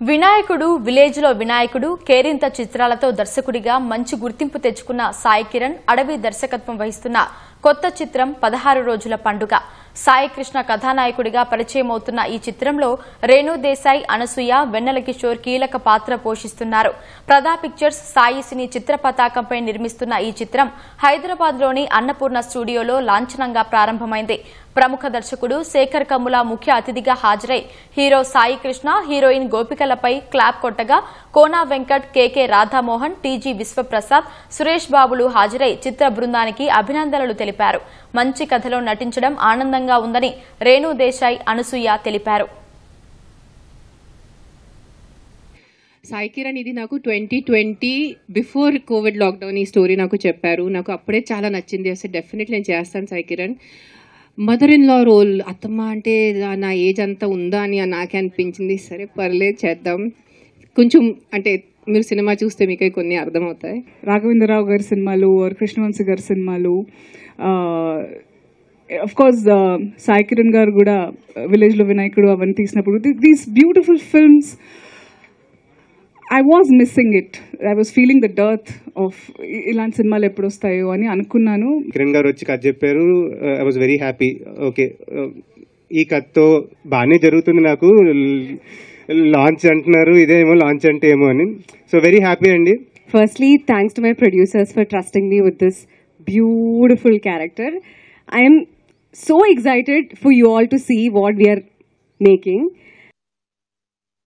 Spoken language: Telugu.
వినాయకుడు విలేజ్ లో వినాయకుడు కేరింత చిత్రాలతో దర్శకుడిగా మంచి గుర్తింపు తెచ్చుకున్న సాయి కిరణ్ అడవి దర్శకత్వం వహిస్తున్న కొత్త చిత్రం 16 రోజుల పండుగ. సాయి కృష్ణ కథానాయకుడిగా పరిచయమవుతున్న ఈ చిత్రంలో రేణు దేశాయ్, అనసూయ, వెన్నెల కిషోర్ కీలక పాత్ర పోషిస్తున్నారు. ప్రదా పిక్చర్స్, సాయి సినీ చిత్ర పతాకంపై నిర్మిస్తున్న ఈ చిత్రం హైదరాబాద్లోని అన్నపూర్ణ స్టూడియోలో లాంఛనంగా ప్రారంభమైంది. ప్రముఖ దర్శకుడు శేఖర్ కమ్ముల ముఖ్య అతిథిగా హాజరై హీరో సాయి కృష్ణ, హీరోయిన్ గోపికలపై క్లాప్ కొట్టగా కోనా వెంకట్, కెకే రాధామోహన్, టీజీ విశ్వప్రసాద్, సురేష్ బాబులు హాజరై చిత్ర బృందానికి అభినందనలు తెలిపారు. మంచి కథలో నటించడం ఆనందంగా ఉందని రేణు దేశాయ్, అనసూయ తెలిపారు. సాయి కిరణ్ ఇది నాకు 2020 బిఫోర్ కోవిడ్ లాక్డౌన్ ఈ స్టోరీ నాకు చెప్పారు. నాకు అప్పుడే చాలా నచ్చింది. అసలు డెఫినెట్లీ నేను చేస్తాను Sai Kiran. Mother in law role, అత్తమ్మ అంటే నా ఏజ్ అంతా ఉందా అని నాకే అనిపించింది. సరే పర్లేదు చేద్దాం. కొంచెం అంటే మీరు సినిమా చూస్తే మీకు కొన్ని అర్థమవుతాయి. రాఘవేంద్రరావు గారి సినిమాలు, కృష్ణవంశీ గారి సినిమాలు, అఫ్ కోర్స్ సాయి కిరణ్ గారు కూడా విలేజ్లో వినాయకుడు అవన్నీ తీసినప్పుడు these beautiful films I was missing it. I was feeling the dearth of ఇలాంటి సినిమాలు ఎప్పుడు వస్తాయో అని అనుకున్నాను. కిరణ్ గారు వచ్చి కథ చెప్పారు. I was very happy. Okay, ఈ కథతో బాగానే జరుగుతుంది. నాకు లాంచ్ అంటున్నారు, ఇదేమో లాంచ్ అంటే ఏమో అని. సో వెరీ హ్యాపీ అండి. Firstly, thanks to my producers for trusting me with this beautiful character. I am so excited for you all to see what we are making.